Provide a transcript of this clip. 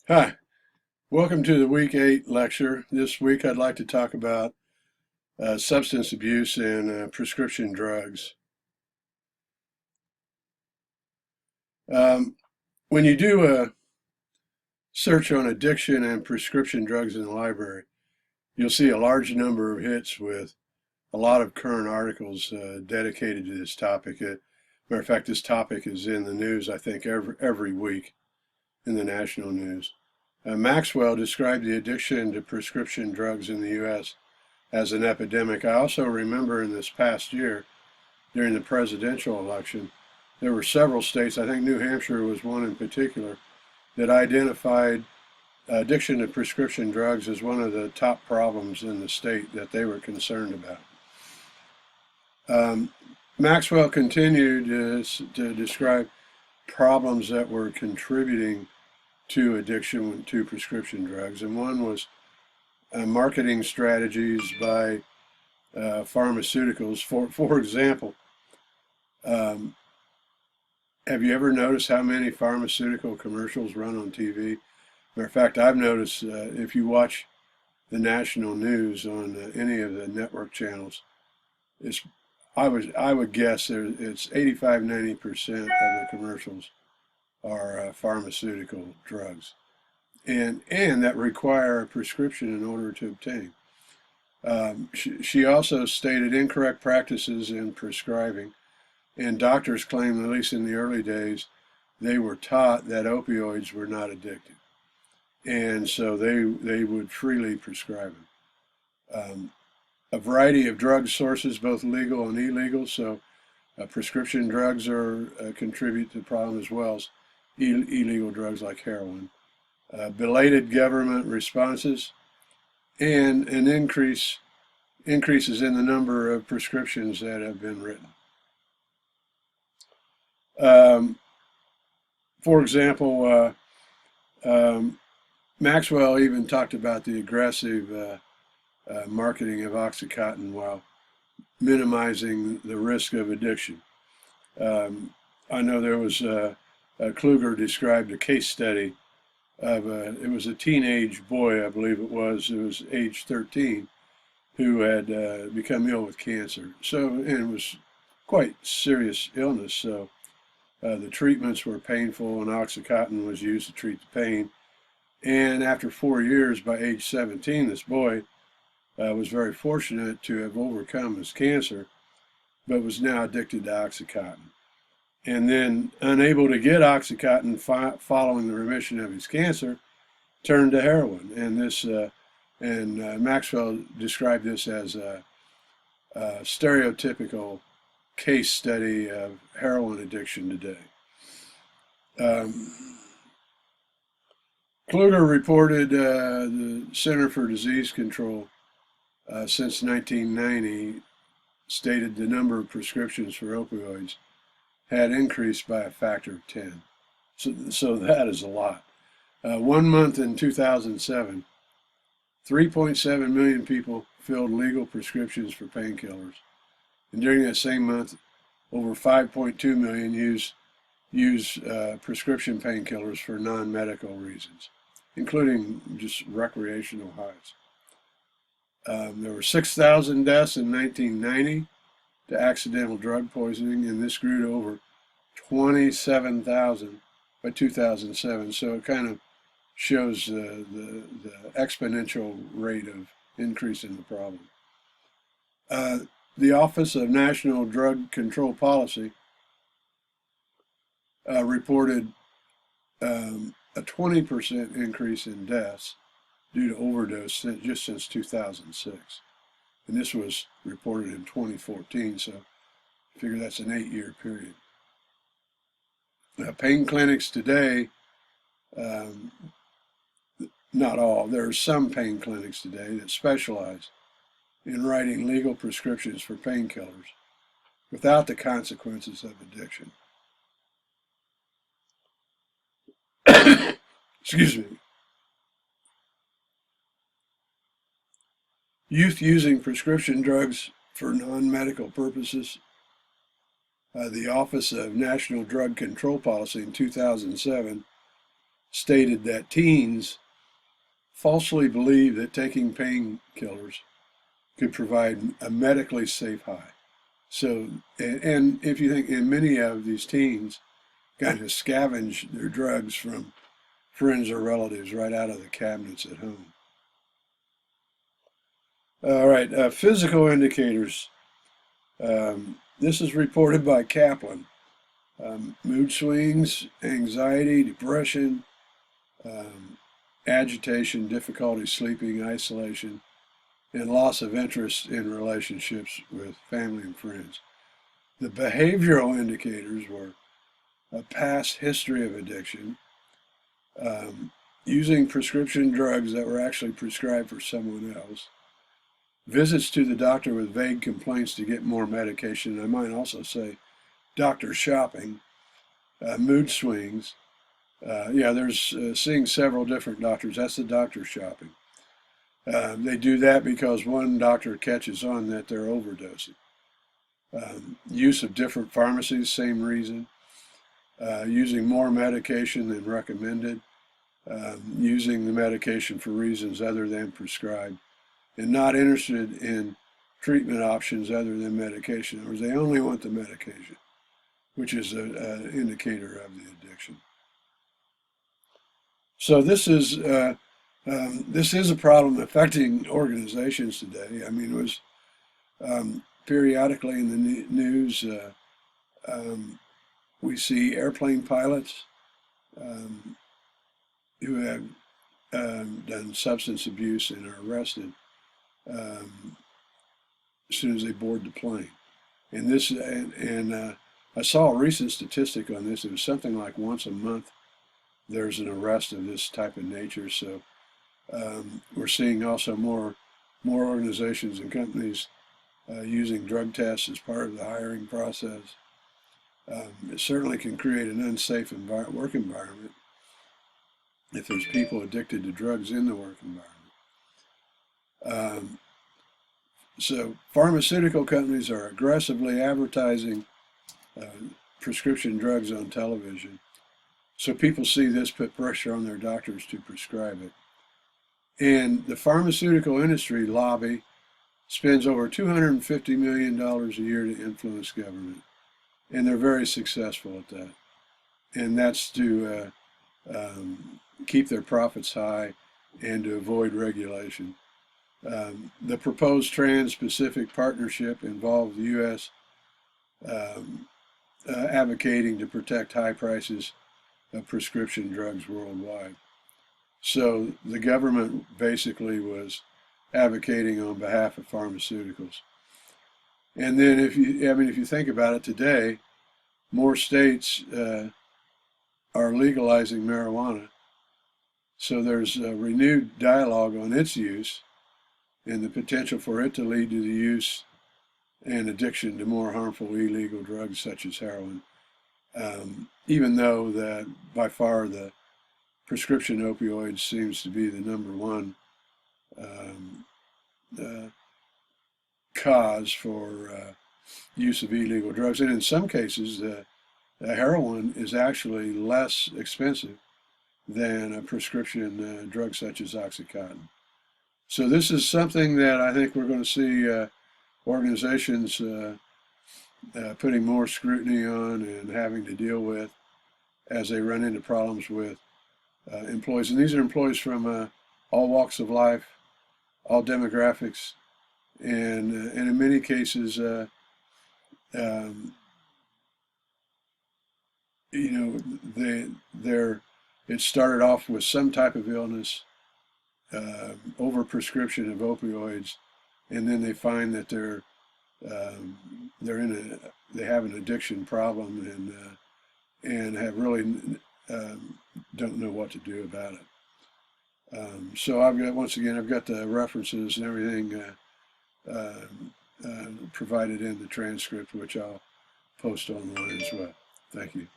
Hi, welcome to the Week 8 lecture. This week I'd like to talk about substance abuse and prescription drugs. When you do a search on addiction and prescription drugs in the library, you'll see a large number of hits with a lot of current articles dedicated to this topic. Matter of fact, this topic is in the news, I think, every week in the national news. Maxwell described the addiction to prescription drugs in the U.S. as an epidemic. I also remember in this past year, during the presidential election, there were several states, I think New Hampshire was one in particular, that identified addiction to prescription drugs as one of the top problems in the state that they were concerned about. Maxwell continued to describe problems that were contributing to addiction to prescription drugs, and one was marketing strategies by pharmaceuticals. For example, have you ever noticed how many pharmaceutical commercials run on TV? Matter of fact, I've noticed if you watch the national news on any of the network channels, I would guess it's 85–90% of the commercials are pharmaceutical drugs, and that require a prescription in order to obtain. She also stated incorrect practices in prescribing, and doctors claimed, at least in the early days, they were taught that opioids were not addictive, and so they would freely prescribe them. A variety of drug sources, both legal and illegal, so prescription drugs contribute to the problem as well as illegal drugs like heroin. Belated government responses, and an increases in the number of prescriptions that have been written. For example, Maxwell even talked about the aggressive marketing of OxyContin while minimizing the risk of addiction. I know there was Kluger described a case study of it was a teenage boy, I believe it was age 13, who had become ill with cancer. And it was quite serious illness. So the treatments were painful, and OxyContin was used to treat the pain. And after 4 years, by age 17, this boy was very fortunate to have overcome his cancer, but was now addicted to OxyContin. And then, unable to get OxyContin following the remission of his cancer, turned to heroin. And Maxwell described this as a stereotypical case study of heroin addiction today. Kluger reported the Center for Disease Control since 1990 stated the number of prescriptions for opioids had increased by a factor of 10. So that is a lot. 1 month in 2007, 3.7 million people filled legal prescriptions for painkillers. And during that same month, over 5.2 million use prescription painkillers for non-medical reasons, including just recreational highs. There were 6,000 deaths in 1990 to accidental drug poisoning, and this grew to over 27,000 by 2007. So it kind of shows the exponential rate of increase in the problem. The Office of National Drug Control Policy reported a 20% increase in deaths due to overdose just since 2006. And this was reported in 2014, so I figure that's an 8-year period. Pain clinics today, not all, there are some pain clinics today that specialize in writing legal prescriptions for painkillers without the consequences of addiction. Excuse me. Youth using prescription drugs for non-medical purposes. The Office of National Drug Control Policy in 2007 stated that teens falsely believed that taking painkillers could provide a medically safe high. So, and if you think, in many of these teens kind of scavenge their drugs from friends or relatives right out of the cabinets at home. All right, physical indicators. This is reported by Kaplan. Mood swings, anxiety, depression, agitation, difficulty sleeping, isolation, and loss of interest in relationships with family and friends. The behavioral indicators were a past history of addiction, using prescription drugs that were actually prescribed for someone else, visits to the doctor with vague complaints to get more medication. I might also say doctor shopping, mood swings. There's seeing several different doctors. That's the doctor shopping. They do that because one doctor catches on that they're overdosing. Use of different pharmacies, same reason. Using more medication than recommended. Using the medication for reasons other than prescribed. And not interested in treatment options other than medication. In other words, they only want the medication, which is an indicator of the addiction. So this is a problem affecting organizations today. I mean, it was periodically in the news. We see airplane pilots who have done substance abuse and are arrested as soon as they board the plane. And this, I saw a recent statistic on this. It was something like once a month there's an arrest of this type of nature. So we're seeing also more organizations and companies using drug tests as part of the hiring process. It certainly can create an unsafe work environment if there's people addicted to drugs in the work environment. So pharmaceutical companies are aggressively advertising prescription drugs on television. So people see this, put pressure on their doctors to prescribe it. And the pharmaceutical industry lobby spends over $250 million a year to influence government. And they're very successful at that. And that's to keep their profits high and to avoid regulation. The proposed Trans-Pacific Partnership involved the U.S. Advocating to protect high prices of prescription drugs worldwide. So the government basically was advocating on behalf of pharmaceuticals. And then if you think about it today, more states are legalizing marijuana. So there's a renewed dialogue on its use and the potential for it to lead to the use and addiction to more harmful illegal drugs such as heroin. Even though that by far the prescription opioids seems to be the number one cause for use of illegal drugs. And in some cases, the heroin is actually less expensive than a prescription drug such as Oxycontin. So this is something that I think we're going to see organizations putting more scrutiny on and having to deal with as they run into problems with employees. And these are employees from all walks of life, all demographics, and in many cases, it started off with some type of illness, overprescription of opioids, and then they find that they have an addiction problem and have really don't know what to do about it. So I've got the references and everything provided in the transcript, which I'll post online as well. Thank you.